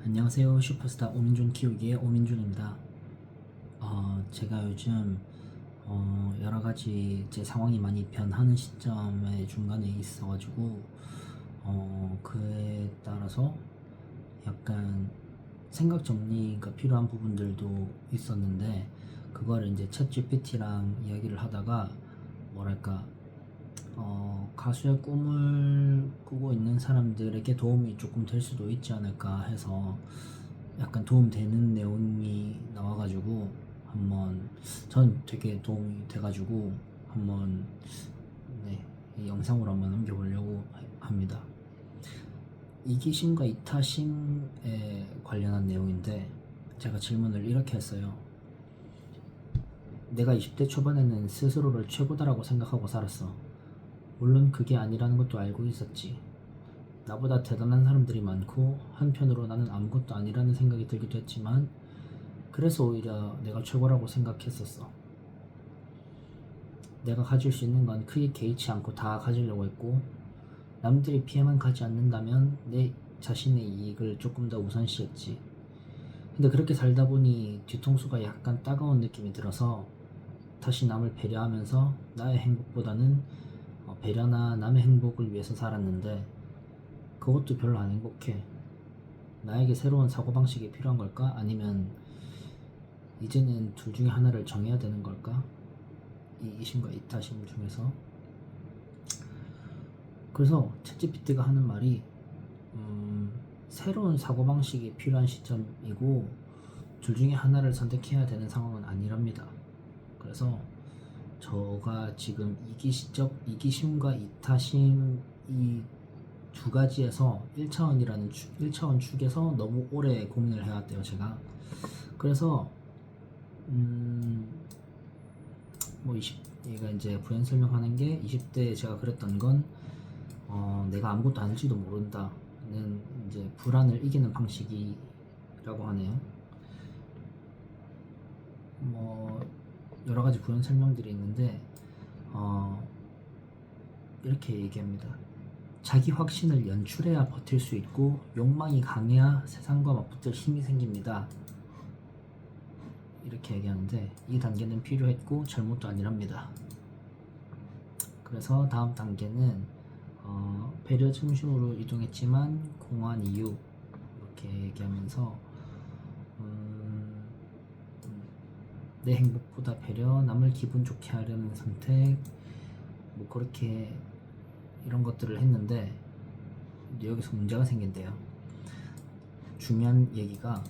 안녕하세요. 슈퍼스타 오민준 키우기의 오민준입니다. 제가 요즘 여러 가지 제 상황이 많이 변하는 시점의 중간에 있어가지고 그에 따라서 약간 생각 정리가 필요한 부분들도 있었는데, 그거를 이제 챗 GPT랑 이야기를 하다가 뭐랄까 가수의 꿈을 꾸고 있는 사람들에게 도움이 조금 될 수도 있지 않을까 해서 약간 도움되는 내용이 나와가지고 한번 전 되게 도움이 돼가지고 한번 이 영상으로 한번 남겨보려고 합니다. 이기심과 이타심에 관련한 내용인데, 제가 질문을 이렇게 했어요. 내가 20대 초반에는 스스로를 최고다라고 생각하고 살았어. 물론 그게 아니라는 것도 알고 있었지. 나보다 대단한 사람들이 많고 한편으로 나는 아무것도 아니라는 생각이 들기도 했지만, 그래서 오히려 내가 최고라고 생각했었어. 내가 가질 수 있는 건 크게 개의치 않고 다 가지려고 했고, 남들이 피해만 가지 않는다면 내 자신의 이익을 조금 더 우선시했지. 근데 그렇게 살다 보니 뒤통수가 약간 따가운 느낌이 들어서 다시 남을 배려하면서 나의 행복보다는 배려나 남의 행복을 위해서 살았는데, 그것도 별로 안 행복해. 나에게 새로운 사고방식이 필요한 걸까? 아니면 이제는 둘 중에 하나를 정해야 되는 걸까? 이기심과 이타심 중에서. 그래서 챗GPT가 하는 말이 새로운 사고방식이 필요한 시점이고 둘 중에 하나를 선택해야 되는 상황은 아니랍니다. 그래서 저가 지금 이기심과 이타심 이 두 가지에서 1차원 축에서 너무 오래 고민을 해왔대요, 제가. 그래서 얘가 이제 부연 설명하는 게, 20대에 제가 그랬던 건 내가 아무것도 아닐지도 모른다는 이제 불안을 이기는 방식이라고 하네요. 여러 가지 부연 설명들이 있는데 이렇게 얘기합니다. 자기 확신을 연출해야 버틸 수 있고 욕망이 강해야 세상과 맞붙을 힘이 생깁니다. 이렇게 얘기하는데, 이 단계는 필요했고 잘못도 아니랍니다. 그래서 다음 단계는 배려 중심으로 이동했지만 공허한 이유, 이렇게 얘기하면서 내 행복보다 배려, 남을 기분 좋게 하려는 선택, 그렇게 이런 것들을 했는데, 여기서 문제가 생긴대요. 중요한 얘기가,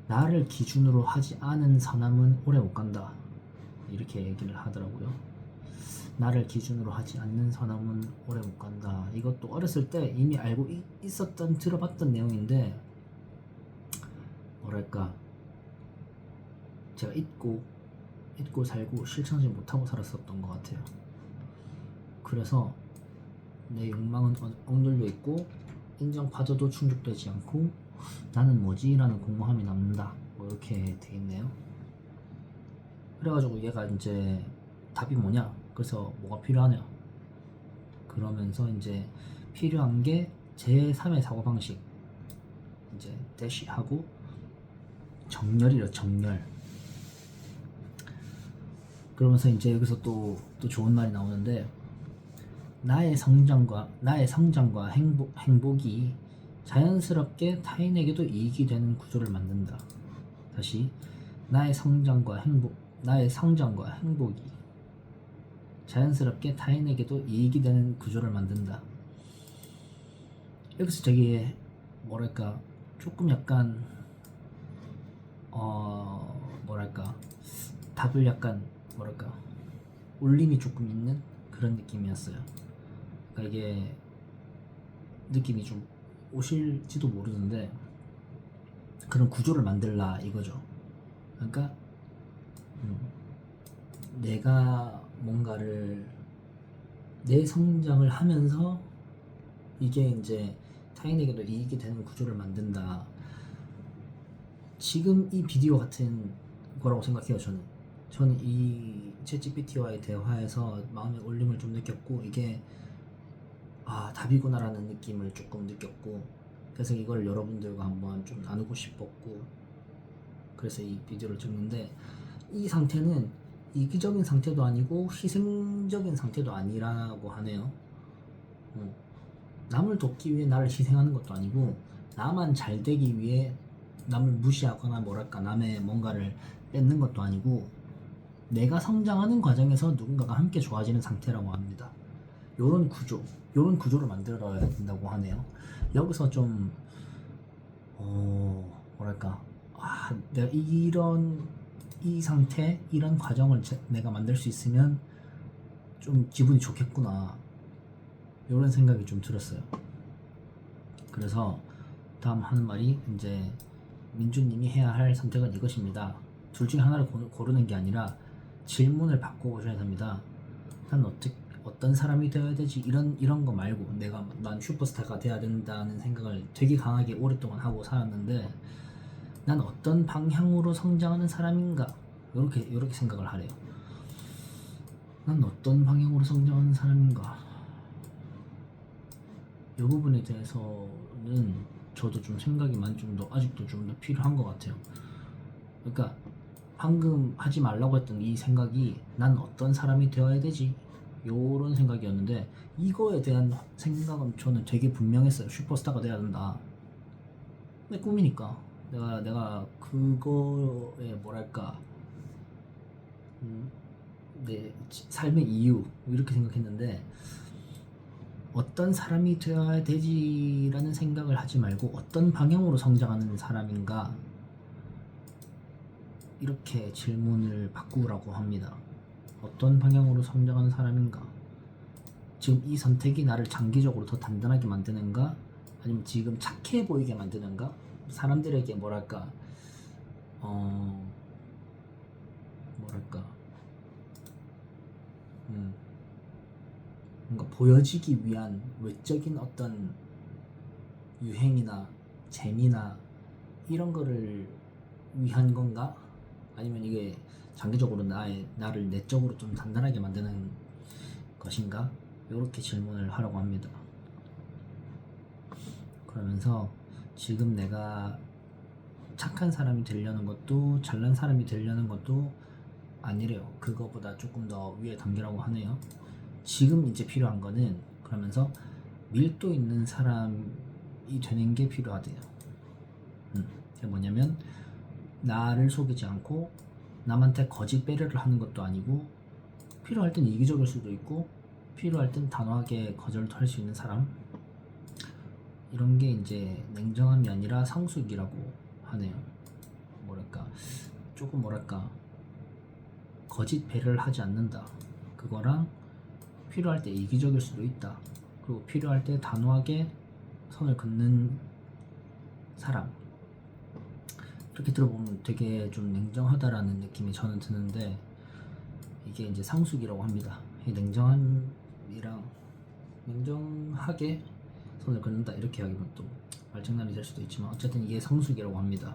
나를 기준으로 하지 않은 사람은 오래 못 간다, 이렇게 얘기를 하더라고요. 나를 기준으로 하지 않는 사람은 오래 못 간다. 이것도 어렸을 때 이미 알고 있었던, 들어봤던 내용인데, 뭐랄까, 제가 잊고 살고 실천하지 못하고 살았었던 것 같아요. 그래서 내 욕망은 억눌려 있고 인정받아도 충족되지 않고 나는 뭐지? 라는 공허함이 남는다, 이렇게 돼 있네요. 그래가지고 얘가 이제 답이 뭐냐? 그래서 뭐가 필요하냐? 그러면서 이제 필요한 게 제3의 사고방식, 이제 대시하고 정렬이래, 정렬. 그러면서 이제 여기서 또 좋은 말이 나오는데, 나의 성장과 행복이 자연스럽게 타인에게도 이익이 되는 구조를 만든다. 다시, 나의 성장과 행복이 자연스럽게 타인에게도 이익이 되는 구조를 만든다. 여기서 되게 뭐랄까, 조금 약간 답을 약간 울림이 조금 있는 그런 느낌이었어요. 그러니까 이게 느낌이 좀 오실지도 모르는데, 그런 구조를 만들라 이거죠. 그러니까 내가 뭔가를, 내 성장을 하면서 이게 이제 타인에게도 이익이 되는 구조를 만든다. 지금 이 비디오 같은 거라고 생각해요. 저는 이 챗GPT와의 대화에서 마음의 울림을 좀 느꼈고, 이게 답이구나라는 느낌을 조금 느꼈고, 그래서 이걸 여러분들과 한번 좀 나누고 싶었고, 그래서 이 비디오를 찍는데, 이 상태는 이기적인 상태도 아니고 희생적인 상태도 아니라고 하네요. 남을 돕기 위해 나를 희생하는 것도 아니고, 나만 잘 되기 위해 남을 무시하거나 뭐랄까 남의 뭔가를 뺏는 것도 아니고, 내가 성장하는 과정에서 누군가가 함께 좋아지는 상태라고 합니다. 요런 구조를 만들어야 된다고 하네요. 여기서 좀 뭐랄까, 내가 이 상태, 이런 과정을 내가 만들 수 있으면 좀 기분이 좋겠구나, 이런 생각이 좀 들었어요. 그래서 다음 하는 말이 이제, 민주님이 해야 할 선택은 이것입니다. 둘 중에 하나를 고르는 게 아니라 질문을 바꿔보셔야 됩니다. 난 어떤 사람이 되어야 되지? 이런 거 말고, 난 슈퍼스타가 돼야 된다는 생각을 되게 강하게 오랫동안 하고 살았는데, 난 어떤 방향으로 성장하는 사람인가? 요렇게 생각을 하래요. 난 어떤 방향으로 성장하는 사람인가? 이 부분에 대해서는 저도 좀 생각이 아직도 좀 더 필요한 것 같아요. 그러니까 방금 하지 말라고 했던 이 생각이, 난 어떤 사람이 되어야 되지? 요런 생각이었는데, 이거에 대한 생각은 저는 되게 분명했어요. 슈퍼스타가 돼야 된다. 내 꿈이니까. 내가 그거에 뭐랄까, 내 삶의 이유, 이렇게 생각했는데, 어떤 사람이 되어야 되지라는 생각을 하지 말고, 어떤 방향으로 성장하는 사람인가, 이렇게 질문을 바꾸라고 합니다. 어떤 방향으로 성장하는 사람인가? 지금 이 선택이 나를 장기적으로 더 단단하게 만드는가? 아니면 지금 착해 보이게 만드는가? 사람들에게 뭐랄까, 뭔가 보여지기 위한 외적인 어떤 유행이나 재미나 이런 거를 위한 건가? 아니면 이게 장기적으로 나를 내적으로 좀 단단하게 만드는 것인가? 이렇게 질문을 하라고 합니다. 그러면서 지금 내가 착한 사람이 되려는 것도 잘난 사람이 되려는 것도 아니래요. 그거보다 조금 더 위의 단계라고 하네요. 지금 이제 필요한 거는, 그러면서 밀도 있는 사람이 되는 게 필요하대요. 그게 뭐냐면, 나를 속이지 않고 남한테 거짓 배려를 하는 것도 아니고, 필요할 땐 이기적일 수도 있고 필요할 땐 단호하게 거절도 할 수 있는 사람, 이런 게 이제 냉정함이 아니라 성숙이라고 하네요. 뭐랄까 거짓 배려를 하지 않는다, 그거랑 필요할 때 이기적일 수도 있다, 그리고 필요할 때 단호하게 선을 긋는 사람, 이렇게 들어보면 되게 좀 냉정하다라는 느낌이 저는 드는데, 이게 이제 상숙이라고 합니다. 이 냉정함이랑 냉정하게 선을 긋는다, 이렇게 하기면 또 말장난이 될 수도 있지만, 어쨌든 이게 성숙이라고 합니다.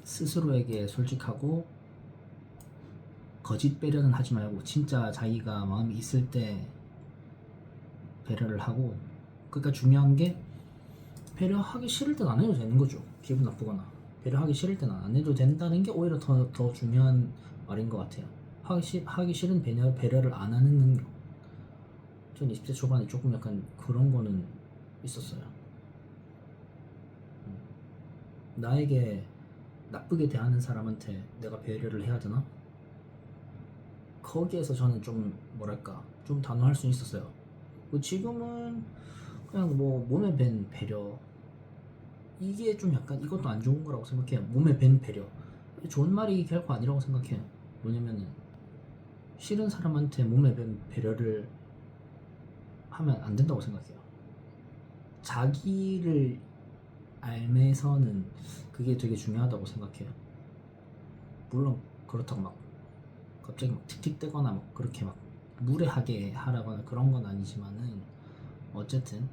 스스로에게 솔직하고 거짓 배려는 하지 말고, 진짜 자기가 마음이 있을 때 배려를 하고, 그러니까 중요한 게, 배려하기 싫을 땐 안 해도 되는 거죠. 기분 나쁘거나 배려하기 싫을 때는 안 해도 된다는 게 오히려 더 중요한 말인 것 같아요. 하기 싫은 배려를 안 하는 능력. 전 20대 초반에 조금 약간 그런 거는 있었어요. 나에게 나쁘게 대하는 사람한테 내가 배려를 해야 되나? 거기에서 저는 좀 좀 단호할 수 있었어요. 지금은 그냥 몸에 밴 배려, 이게 좀 약간 이것도 안 좋은 거라고 생각해요. 몸에 밴 배려, 좋은 말이 결코 아니라고 생각해요. 뭐냐면은, 싫은 사람한테 몸에 밴 배려를 하면 안 된다고 생각해요. 자기를 알면서는 그게 되게 중요하다고 생각해요. 물론 그렇다고 갑자기 틱틱대거나 그렇게 무례하게 하라거나 그런 건 아니지만은, 어쨌든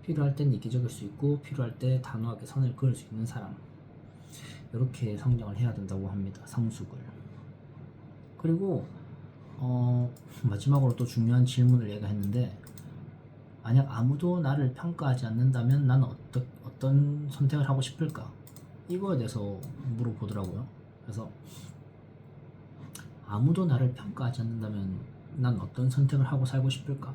필요할 땐 이기적일 수 있고 필요할 때 단호하게 선을 그을 수 있는 사람, 이렇게 성장을 해야 된다고 합니다. 성숙을. 그리고 마지막으로 또 중요한 질문을 얘가 했는데, 만약 아무도 나를 평가하지 않는다면 나는 어떤 선택을 하고 싶을까? 이거에 대해서 물어보더라고요. 그래서 아무도 나를 평가하지 않는다면 난 어떤 선택을 하고 살고 싶을까?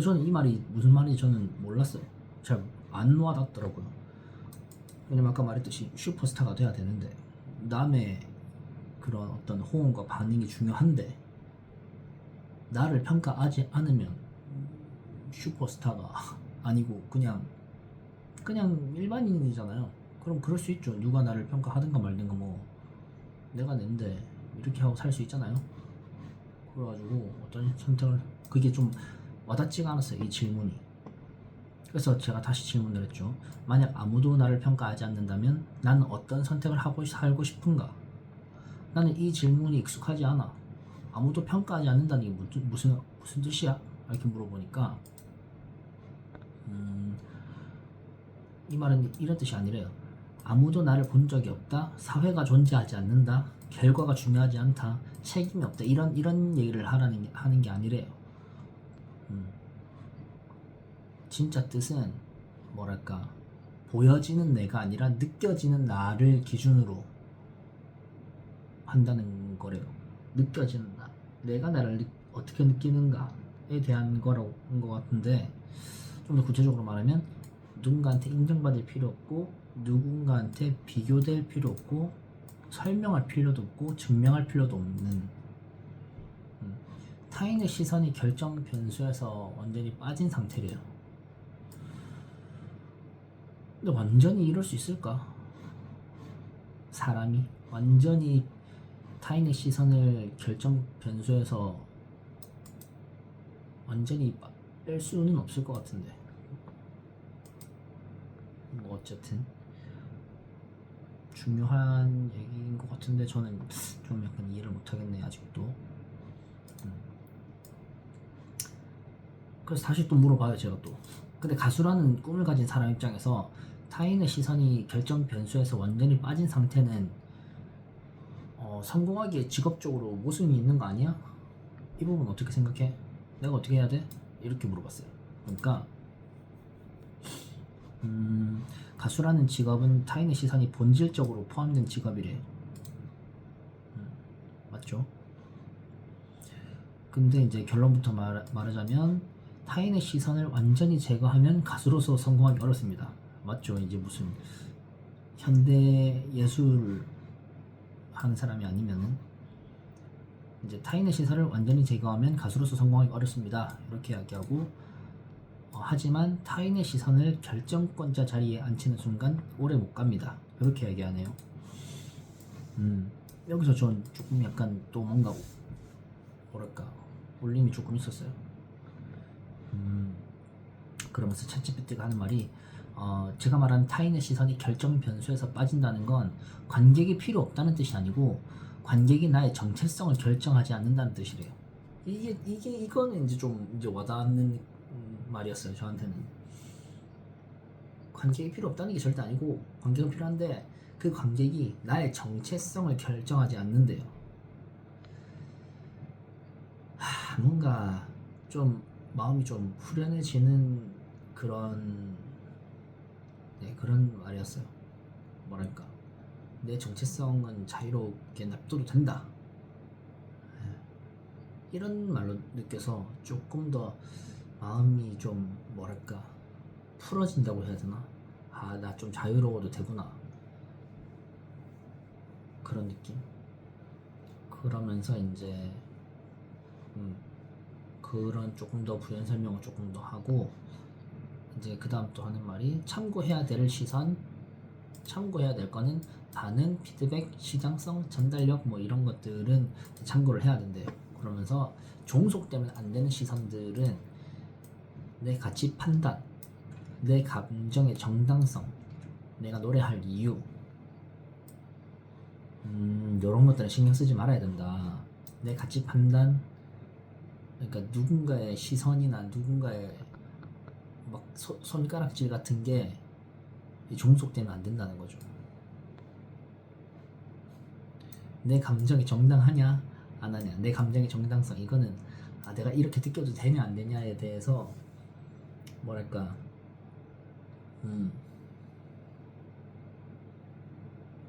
저는 이 말이 무슨 말인지 저는 몰랐어요. 잘 안 와닿더라고요. 왜냐면 아까 말했듯이 슈퍼스타가 돼야 되는데 남의 그런 어떤 호응과 반응이 중요한데 나를 평가하지 않으면 슈퍼스타가 아니고 그냥 일반인이잖아요. 그럼 그럴 수 있죠. 누가 나를 평가하든가 말든가 뭐 내가 낸데 이렇게 하고 살 수 있잖아요. 그래가지고 어떤 선택을 그게 좀 와닿지가 않았어요. 이 질문이. 그래서 제가 다시 질문을 했죠. 만약 아무도 나를 평가하지 않는다면 나는 어떤 선택을 하고 살고 싶은가? 나는 이 질문이 익숙하지 않아. 아무도 평가하지 않는다는 게 무슨 뜻이야? 이렇게 물어보니까 이 말은 이런 뜻이 아니래요. 아무도 나를 본 적이 없다. 사회가 존재하지 않는다. 결과가 중요하지 않다. 책임이 없다. 이런 얘기를 하는 게 아니래요. 진짜 뜻은 뭐랄까 보여지는 내가 아니라 느껴지는 나를 기준으로 한다는 거래요. 느껴지는 나. 내가 나를 어떻게 느끼는가에 대한 거라고 것 같은데 좀 더 구체적으로 말하면 누군가한테 인정받을 필요 없고 누군가한테 비교될 필요 없고 설명할 필요도 없고 증명할 필요도 없는 타인의 시선이 결정 변수에서 완전히 빠진 상태래요. 근데 완전히 이럴 수 있을까? 사람이 완전히 타인의 시선을 결정 변수에서 완전히 뺄 수는 없을 것 같은데 뭐 어쨌든 중요한 얘기인 것 같은데 저는 좀 약간 이해를 못하겠네 아직도. 그래서 다시 또 물어봐요 제가 또. 근데 가수라는 꿈을 가진 사람 입장에서 타인의 시선이 결정 변수에서 완전히 빠진 상태는 성공하기에 직업적으로 모순이 있는 거 아니야? 이 부분 어떻게 생각해? 내가 어떻게 해야 돼? 이렇게 물어봤어요. 그러니까 가수라는 직업은 타인의 시선이 본질적으로 포함된 직업이래요. 맞죠? 근데 이제 결론부터 말하자면 타인의 시선을 완전히 제거하면 가수로서 성공하기 어렵습니다. 맞죠? 이제 무슨 현대 예술을 하는 사람이 아니면은 이제 타인의 시선을 완전히 제거하면 가수로서 성공하기 어렵습니다. 이렇게 이야기하고 하지만 타인의 시선을 결정권자 자리에 앉히는 순간 오래 못 갑니다. 이렇게 이야기하네요. 여기서 전 조금 약간 또 뭔가 뭐랄까 울림이 조금 있었어요. 그러면서 챗GPT가 하는 말이 제가 말한 타인의 시선이 결정 변수에서 빠진다는 건 관객이 필요 없다는 뜻이 아니고 관객이 나의 정체성을 결정하지 않는다는 뜻이래요. 이거는 이제 좀 이제 와닿는 말이었어요 저한테는. 관객이 필요 없다는 게 절대 아니고 관객은 필요한데 그 관객이 나의 정체성을 결정하지 않는데요. 뭔가 좀 마음이 좀 후련해지는 그런 말이었어요. 뭐랄까 내 정체성은 자유롭게 납둬도 된다. 이런 말로 느껴서 조금 더 마음이 좀 뭐랄까 풀어진다고 해야 되나? 나 좀 자유로워도 되구나. 그런 느낌. 그러면서 이제 그런 조금 더 부연 설명을 조금 더 하고 이제 그 다음 또 하는 말이 참고해야 될 시선, 참고해야 될 거는 반응, 피드백, 시장성, 전달력 뭐 이런 것들은 참고를 해야 된대요. 그러면서 종속되면 안 되는 시선들은 내 가치 판단, 내 감정의 정당성, 내가 노래할 이유 이런 것들은 신경 쓰지 말아야 된다. 내 가치 판단, 그러니까 누군가의 시선이나 누군가의 막 손가락질 같은 게 종속되면 안 된다는 거죠. 내 감정이 정당하냐 안 하냐, 내 감정의 정당성, 이거는 내가 이렇게 느껴도 되냐 안 되냐에 대해서 뭐랄까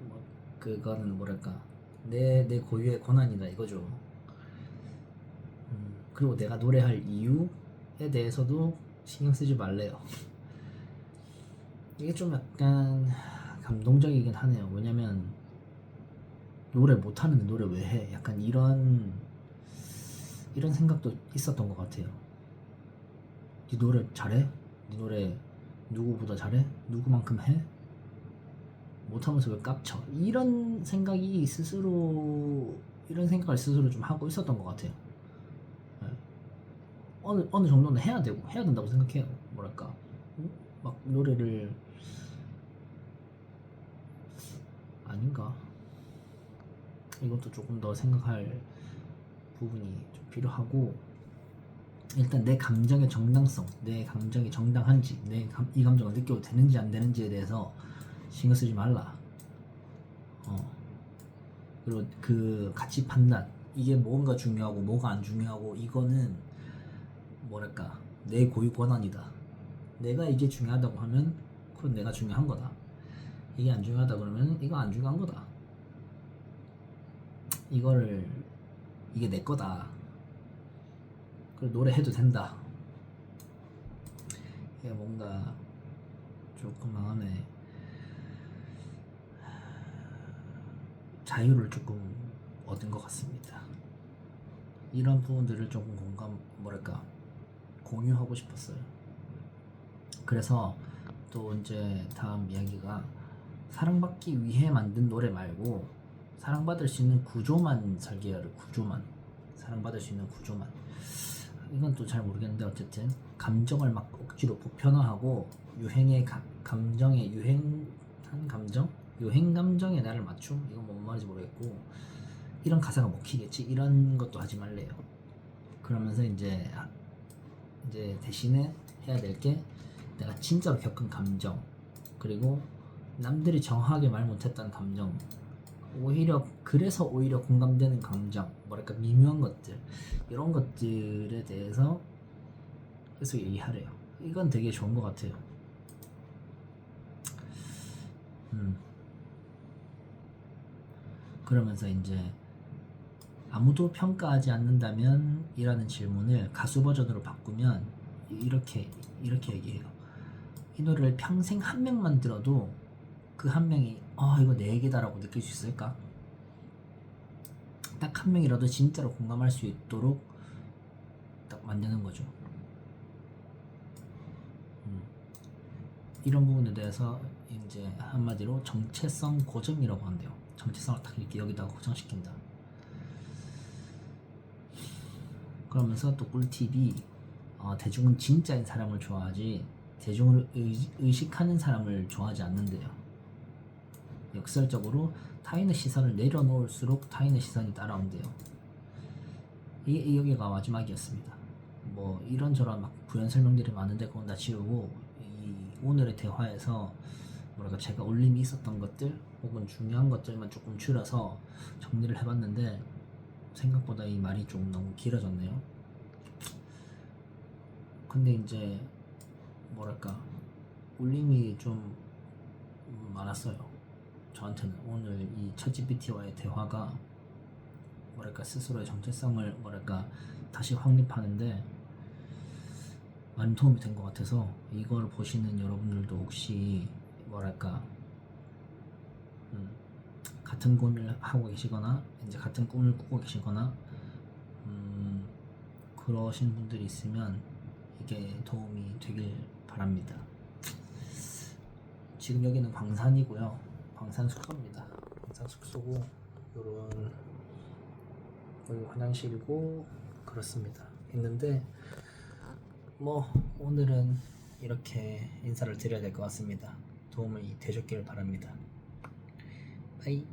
뭐 그거는 뭐랄까 내 고유의 권한이다 이거죠. 그리고 내가 노래할 이유에 대해서도 신경 쓰지 말래요. 이게 좀 약간 감동적이긴 하네요. 왜냐면 노래 못하는데 노래 왜 해? 약간 이런 생각도 있었던 것 같아요. 네 노래 잘해? 네 노래 누구보다 잘해? 누구만큼 해? 못하면서 왜 깝쳐? 이런 생각을 스스로 좀 하고 있었던 것 같아요. 네. 어느 정도는 해야 된다고 생각해요. 뭐랄까 막 노래를 아닌가? 이것도 조금 더 생각할 부분이 좀 필요하고 일단 내 감정의 정당성, 내 감정이 정당한지, 이 감정을 느껴도 되는지 안 되는지에 대해서 신경 쓰지 말라. 그리고 그 가치 판단, 이게 뭔가 중요하고 뭐가 안 중요하고 이거는 뭐랄까 내 고유 권한이다. 내가 이게 중요하다고 하면 그건 내가 중요한 거다. 이게 안 중요하다 그러면 이거 안 중요한 거다. 이게 내 거다. 그리고 노래해도 된다. 이게 뭔가 조금 마음에 자유를 조금 얻은 것 같습니다. 이런 부분들을 조금 공유하고 싶었어요. 그래서 또 이제 다음 이야기가 사랑받기 위해 만든 노래 말고 사랑받을 수 있는 구조만 설계해요. 사랑받을 수 있는 구조만. 이건 또 잘 모르겠는데 어쨌든 감정을 막 억지로 보편화하고 감정에 유행 감정에 나를 맞춤? 이건 뭔 말인지 모르겠고 이런 가사가 먹히겠지? 이런 것도 하지 말래요. 그러면서 이제 대신에 해야 될 게 내가 진짜로 겪은 감정 그리고 남들이 정확하게 말 못했던 감정 그래서 오히려 공감되는 감정 뭐랄까 미묘한 것들 이런 것들에 대해서 계속 얘기하래요. 이건 되게 좋은 것 같아요. 그러면서 이제 아무도 평가하지 않는다면 이라는 질문을 가수 버전으로 바꾸면 이렇게 얘기해요. 이 노래를 평생 한 명만 들어도 그 한 명이 이거 내 얘기다라고 느낄 수 있을까? 딱 한 명이라도 진짜로 공감할 수 있도록 딱 만드는 거죠. 이런 부분에 대해서 이제 한마디로 정체성 고정이라고 한대요. 정체성을 딱 이렇게 여기다가 고정시킨다. 그러면서 또 꿀팁이 대중은 진짜인 사람을 좋아하지 대중을 의식하는 사람을 좋아하지 않는데요. 역설적으로 타인의 시선을 내려놓을수록 타인의 시선이 따라온대요. 이게 여기가 마지막이었습니다. 뭐 이런저런 막 부연 설명들이 많은데 그건 다 지우고 이 오늘의 대화에서 뭐랄까 제가 올림이 있었던 것들 혹은 중요한 것들만 조금 줄여서 정리를 해봤는데 생각보다 이 말이 좀 너무 길어졌네요. 근데 이제 뭐랄까 울림이 좀 많았어요. 저한테는 오늘 이 챗GPT와의 대화가 뭐랄까 스스로의 정체성을 다시 확립하는데 많은 도움이 된 것 같아서 이걸 보시는 여러분들도 혹시 같은 고민을 하고 계시거나 이제 같은 꿈을 꾸고 계시거나 그러신 분들이 있으면 이게 도움이 되길 바랍니다. 지금 여기는 광산이고요. 광산 숙소입니다. 광산 숙소고 요런 여기 화장실이고 그렇습니다. 있는데 뭐 오늘은 이렇게 인사를 드려야 될 것 같습니다. 도움이 되셨길 바랍니다. 바이.